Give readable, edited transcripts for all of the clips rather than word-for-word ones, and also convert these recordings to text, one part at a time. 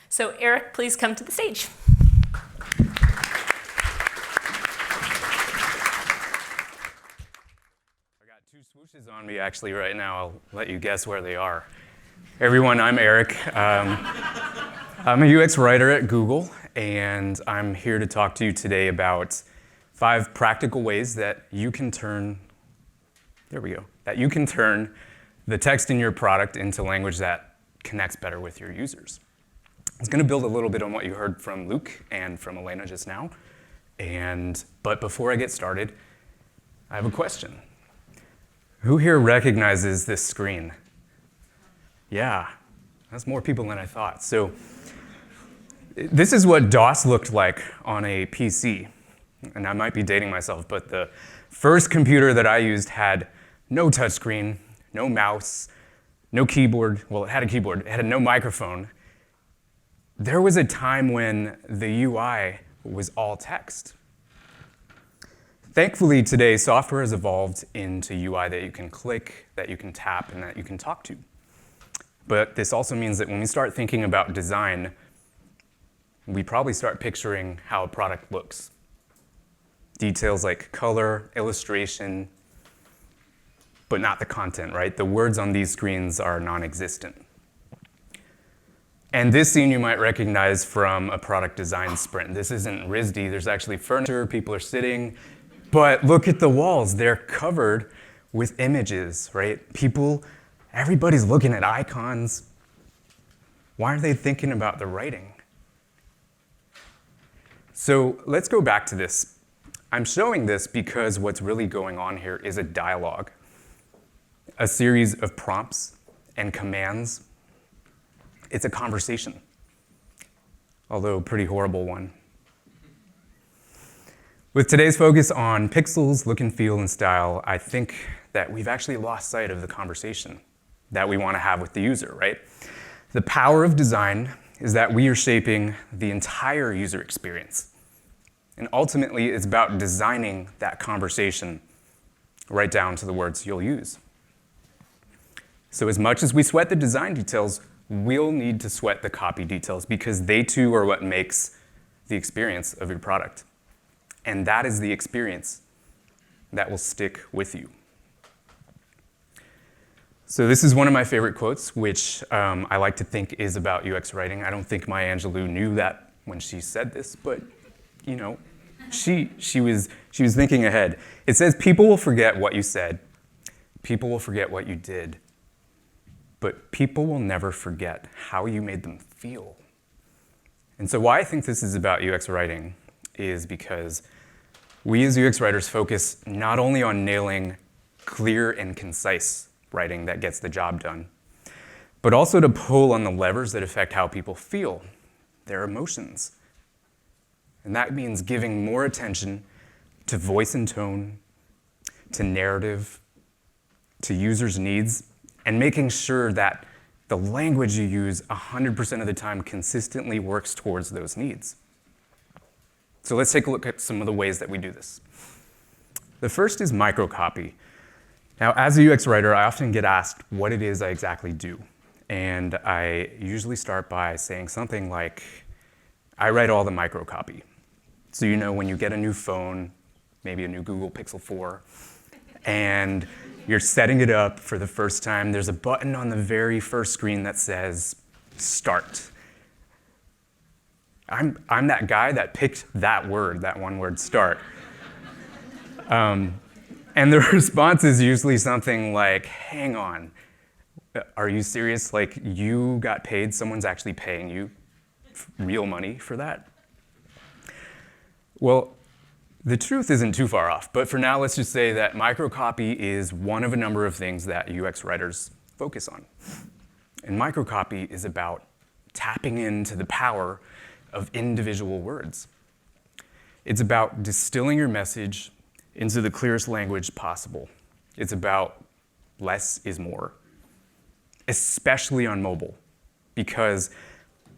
So Erik, please come to the stage. I got two swooshes on me actually right now. I'll let you guess where they are. Hey everyone, I'm Erik. I'm a UX writer at Google, and I'm here to talk to you today about 5 practical ways that you can turn, the text in your product into language that connects better with your users. It's going to build a little bit on what you heard from Luke and from Elena just now. But before I get started, I have a question. Who here recognizes this screen? Yeah, that's more people than I thought. So this is what DOS looked like on a PC. And I might be dating myself, but the first computer that I used had no touchscreen, no mouse, no keyboard. Well, it had a keyboard. It had no microphone. There was a time when the UI was all text. Thankfully, today, software has evolved into UI that you can click, that you can tap, and that you can talk to. But this also means that when we start thinking about design, we probably start picturing how a product looks. Details like color, illustration, but not the content, right? The words on these screens are non-existent. And this scene you might recognize from a product design sprint. This isn't RISD, there's actually furniture, people are sitting, but look at the walls, they're covered with images, right? Everybody's looking at icons. Why aren't they thinking about the writing? So let's go back to this. I'm showing this because what's really going on here is a dialogue, a series of prompts and commands. It's a conversation, although a pretty horrible one. With today's focus on pixels, look and feel, and style, I think that we've actually lost sight of the conversation that we want to have with the user, right? The power of design is that we are shaping the entire user experience. And ultimately, it's about designing that conversation right down to the words you'll use. So as much as we sweat the design details, we'll need to sweat the copy details because they too are what makes the experience of your product. And that is the experience that will stick with you. So this is one of my favorite quotes, which I like to think is about UX writing. I don't think Maya Angelou knew that when she said this, but you know, she was thinking ahead. It says, "People will forget what you said. People will forget what you did. But people will never forget how you made them feel." And so why I think this is about UX writing is because we as UX writers focus not only on nailing clear and concise writing that gets the job done, but also to pull on the levers that affect how people feel, their emotions. And that means giving more attention to voice and tone, to narrative, to users' needs, and making sure that the language you use 100% of the time consistently works towards those needs. So let's take a look at some of the ways that we do this. The first is microcopy. Now, as a UX writer, I often get asked what it is I exactly do. And I usually start by saying something like, I write all the microcopy. So you know when you get a new phone, maybe a new Google Pixel 4, and you're setting it up for the first time, there's a button on the very first screen that says, Start. I'm that guy that picked that word, that one word, start. And the response is usually something like, hang on, are you serious? Like, you got paid, someone's actually paying you real money for that? Well, the truth isn't too far off, but for now, let's just say that microcopy is one of a number of things that UX writers focus on. And microcopy is about tapping into the power of individual words. It's about distilling your message into the clearest language possible. It's about less is more, especially on mobile, because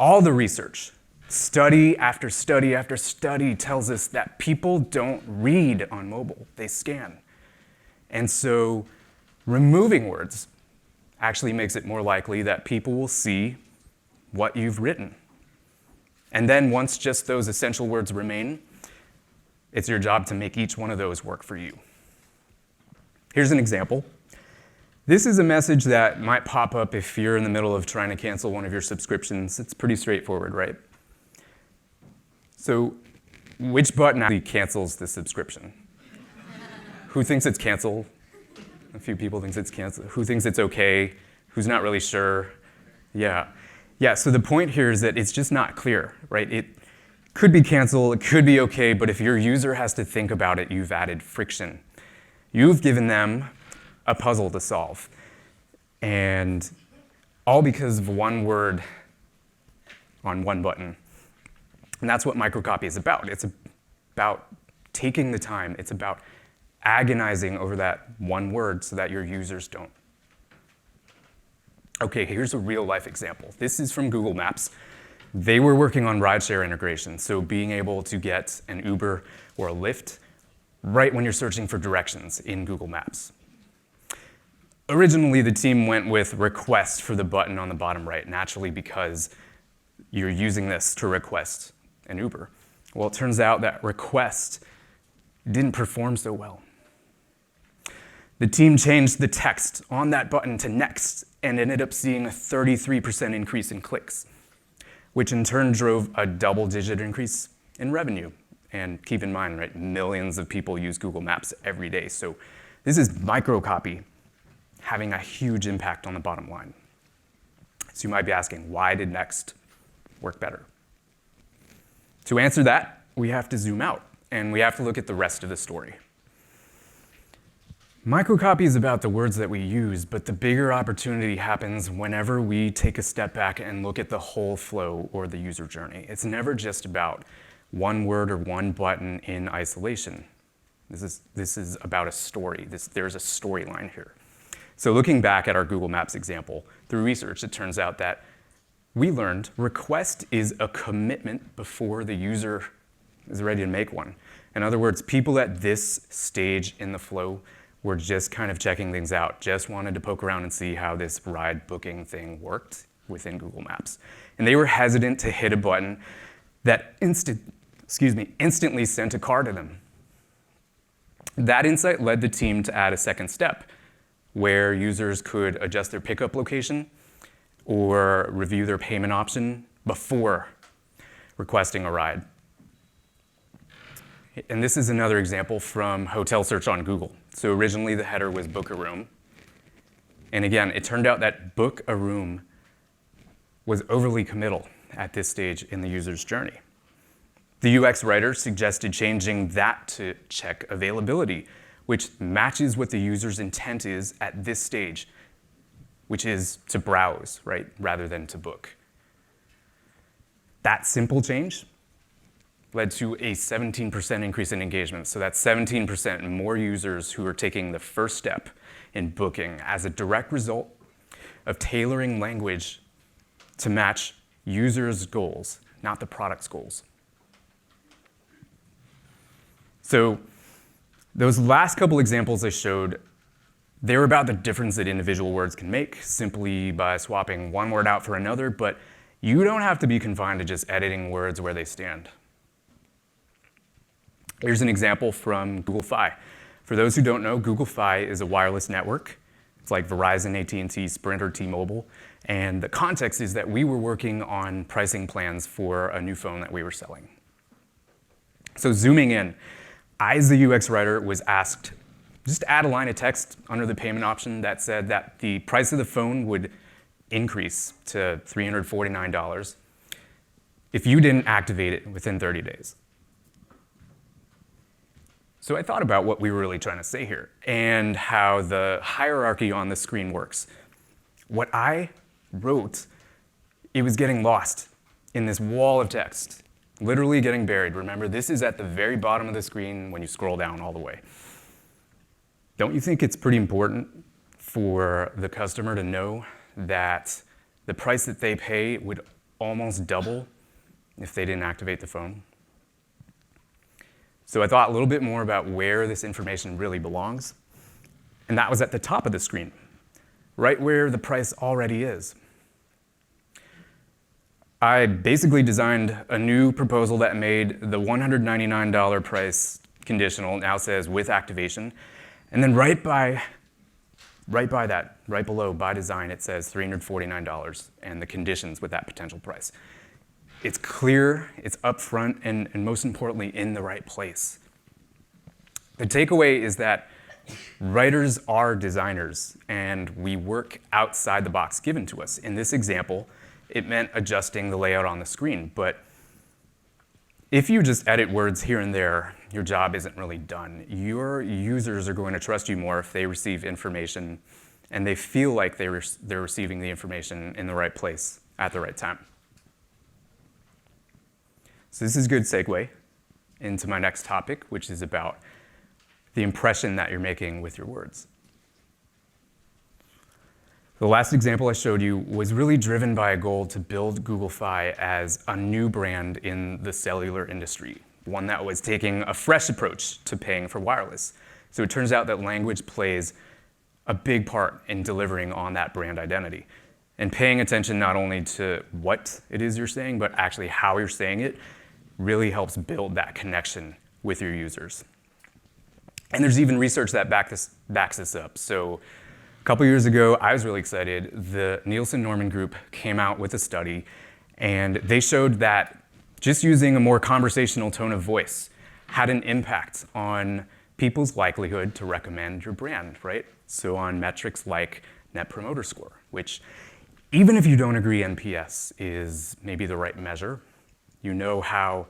all the research, study after study after study tells us that people don't read on mobile, they scan. And so removing words actually makes it more likely that people will see what you've written. And then once just those essential words remain, it's your job to make each one of those work for you. Here's an example. This is a message that might pop up if you're in the middle of trying to cancel one of your subscriptions. It's pretty straightforward, right? So, which button actually cancels the subscription? Who thinks it's cancel? A few people think it's cancel. Who thinks it's okay? Who's not really sure? Yeah, so the point here is that it's just not clear, right? It could be cancel, it could be okay, but if your user has to think about it, you've added friction. You've given them a puzzle to solve. And all because of one word on one button. And that's what microcopy is about. It's about taking the time. It's about agonizing over that one word so that your users don't. Okay, here's a real life example. This is from Google Maps. They were working on rideshare integration, so being able to get an Uber or a Lyft right when you're searching for directions in Google Maps. Originally, the team went with request for the button on the bottom right, naturally because you're using this to request an Uber. Well, it turns out that request didn't perform so well. The team changed the text on that button to next and ended up seeing a 33% increase in clicks, which in turn drove a double-digit increase in revenue. And keep in mind, right, millions of people use Google Maps every day, so this is microcopy having a huge impact on the bottom line. So you might be asking, why did next work better? To answer that, we have to zoom out, and we have to look at the rest of the story. Microcopy is about the words that we use, but the bigger opportunity happens whenever we take a step back and look at the whole flow or the user journey. It's never just about one word or one button in isolation. This is about a story. There's a storyline here. So looking back at our Google Maps example, through research, it turns out that we learned request is a commitment before the user is ready to make one. In other words, people at this stage in the flow were just kind of checking things out, just wanted to poke around and see how this ride booking thing worked within Google Maps. And they were hesitant to hit a button that instantly sent a car to them. That insight led the team to add a second step, where users could adjust their pickup location or review their payment option before requesting a ride. And this is another example from hotel search on Google. So originally the header was book a room. And again, it turned out that book a room was overly committal at this stage in the user's journey. The UX writer suggested changing that to check availability, which matches what the user's intent is at this stage, which is to browse, right, rather than to book. That simple change led to a 17% increase in engagement. So that's 17% more users who are taking the first step in booking as a direct result of tailoring language to match users' goals, not the product's goals. So those last couple examples I showed, they were about the difference that individual words can make simply by swapping one word out for another, but you don't have to be confined to just editing words where they stand. Here's an example from Google Phi. For those who don't know, Google Phi is a wireless network. It's like Verizon, AT&T, Sprint, or T-Mobile. And the context is that we were working on pricing plans for a new phone that we were selling. So zooming in, I, as the UX writer, was asked just to add a line of text under the payment option that said that the price of the phone would increase to $349 if you didn't activate it within 30 days. So I thought about what we were really trying to say here and how the hierarchy on the screen works. What I wrote, it was getting lost in this wall of text, literally getting buried. Remember, this is at the very bottom of the screen when you scroll down all the way. Don't you think it's pretty important for the customer to know that the price that they pay would almost double if they didn't activate the phone? So I thought a little bit more about where this information really belongs, and that was at the top of the screen, right where the price already is. I basically designed a new proposal that made the $199 price conditional, now says with activation. And then right by that, right below, by design, it says $349 and the conditions with that potential price. It's clear, it's upfront, and most importantly, in the right place. The takeaway is that writers are designers, and we work outside the box given to us. In this example, it meant adjusting the layout on the screen, but if you just edit words here and there, your job isn't really done. Your users are going to trust you more if they receive information and they feel like they're receiving the information in the right place at the right time. So this is a good segue into my next topic, which is about the impression that you're making with your words. The last example I showed you was really driven by a goal to build Google Phi as a new brand in the cellular industry, one that was taking a fresh approach to paying for wireless. So it turns out that language plays a big part in delivering on that brand identity. And paying attention not only to what it is you're saying, but actually how you're saying it really helps build that connection with your users. And there's even research that backs this up. So a couple years ago, I was really excited. The Nielsen-Norman Group came out with a study, and they showed that just using a more conversational tone of voice had an impact on people's likelihood to recommend your brand, right? So on metrics like Net Promoter Score, which even if you don't agree NPS is maybe the right measure, you know how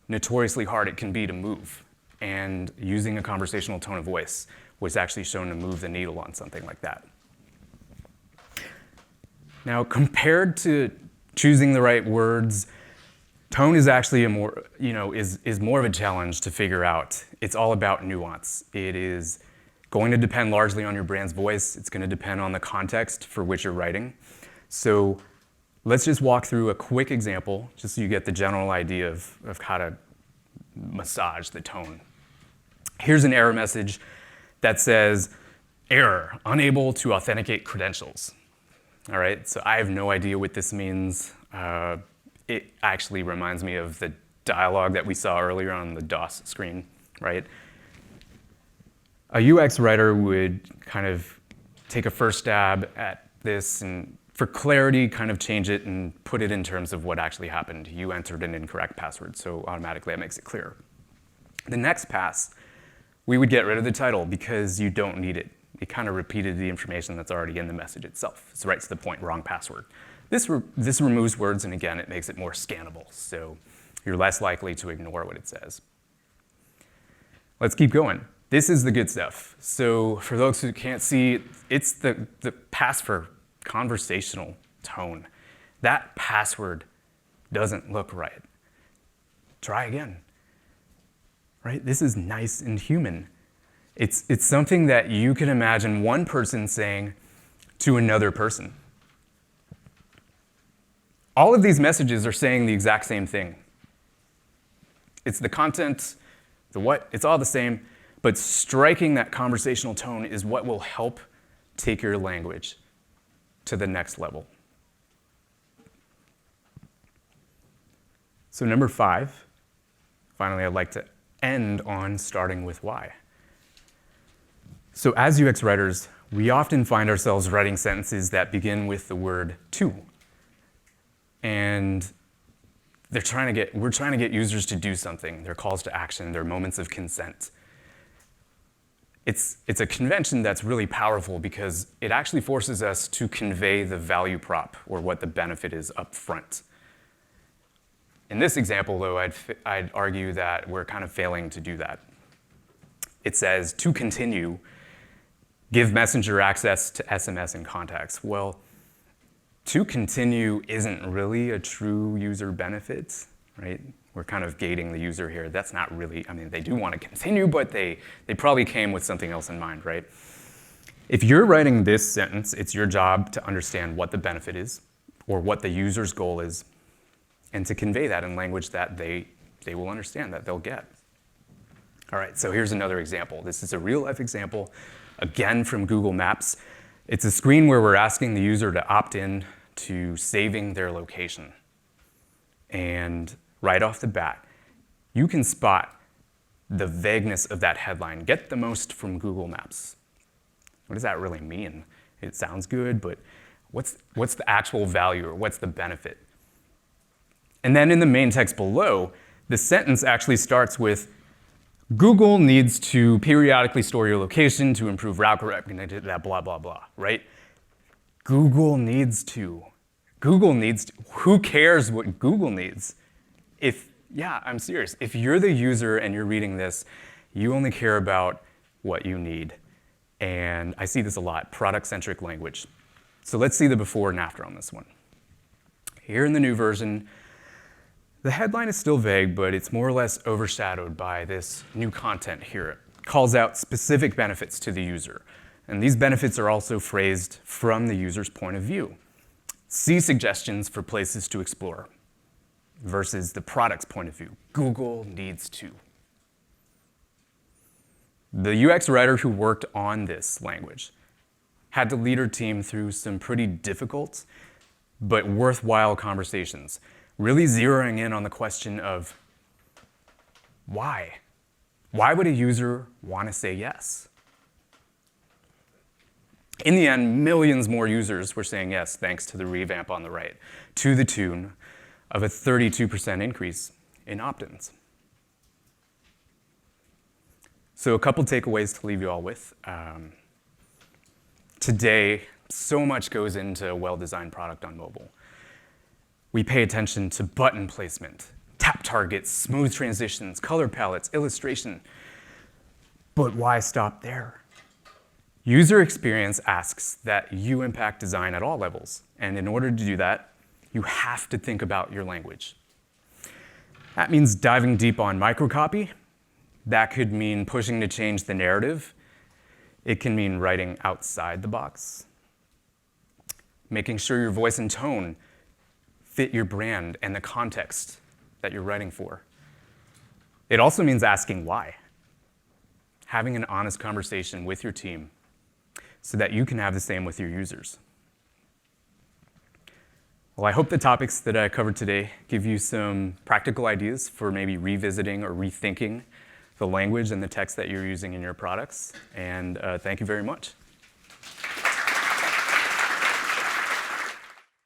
notoriously hard it can be to move. And using a conversational tone of voice was actually shown to move the needle on something like that. Now, compared to choosing the right words, tone is actually is more of a challenge to figure out. It's all about nuance. It is going to depend largely on your brand's voice. It's going to depend on the context for which you're writing. So let's just walk through a quick example, just so you get the general idea of how to massage the tone. Here's an error message that says, error, unable to authenticate credentials. All right, so I have no idea what this means. It actually reminds me of the dialogue that we saw earlier on the DOS screen, right? A UX writer would kind of take a first stab at this and for clarity, kind of change it and put it in terms of what actually happened. You entered an incorrect password, so automatically that makes it clear. The next pass, we would get rid of the title because you don't need it. It kind of repeated the information that's already in the message itself. It's right to the point, wrong password. This removes words, and again, it makes it more scannable, so you're less likely to ignore what it says. Let's keep going. This is the good stuff. So for those who can't see, it's the pass for conversational tone. That password doesn't look right. Try again. Right? This is nice and human. It's something that you can imagine one person saying to another person. All of these messages are saying the exact same thing. It's the content, the what, it's all the same, but striking that conversational tone is what will help take your language to the next level. So number 5, finally, I'd like to end on starting with why. So as UX writers, we often find ourselves writing sentences that begin with the word to. And we're trying to get users to do something. They're calls to action, they're moments of consent. It's a convention that's really powerful because it actually forces us to convey the value prop or what the benefit is up front. In this example, though, I'd argue that we're kind of failing to do that. It says, to continue, give Messenger access to SMS and contacts. Well, to continue isn't really a true user benefit, right? We're kind of gating the user here. That's not really, they do want to continue, but they probably came with something else in mind, right? If you're writing this sentence, it's your job to understand what the benefit is or what the user's goal is, and to convey that in language that they will understand, that they'll get. All right, so here's another example. This is a real-life example, again from Google Maps. It's a screen where we're asking the user to opt in to saving their location. And right off the bat, you can spot the vagueness of that headline. Get the most from Google Maps. What does that really mean? It sounds good, but what's the actual value, or what's the benefit? And then in the main text below, the sentence actually starts with, Google needs to periodically store your location to improve route recognition, that blah, blah, blah, right? Google needs to. Google needs to. Who cares what Google needs? Yeah, I'm serious. If you're the user and you're reading this, you only care about what you need. And I see this a lot, product-centric language. So let's see the before and after on this one. Here in the new version, the headline is still vague, but it's more or less overshadowed by this new content here. It calls out specific benefits to the user. And these benefits are also phrased from the user's point of view. See suggestions for places to explore versus the product's point of view. Google needs to. The UX writer who worked on this language had to lead her team through some pretty difficult but worthwhile conversations, really zeroing in on the question of why? Why would a user want to say yes? In the end, millions more users were saying yes thanks to the revamp on the right, to the tune of a 32% increase in opt-ins. So a couple takeaways to leave you all with. Today, so much goes into a well-designed product on mobile. We pay attention to button placement, tap targets, smooth transitions, color palettes, illustration. But why stop there? User experience asks that you impact design at all levels. And in order to do that, you have to think about your language. That means diving deep on microcopy. That could mean pushing to change the narrative. It can mean writing outside the box. Making sure your voice and tone fit your brand and the context that you're writing for. It also means asking why. Having an honest conversation with your team so that you can have the same with your users. Well, I hope the topics that I covered today give you some practical ideas for maybe revisiting or rethinking the language and the text that you're using in your products. And thank you very much.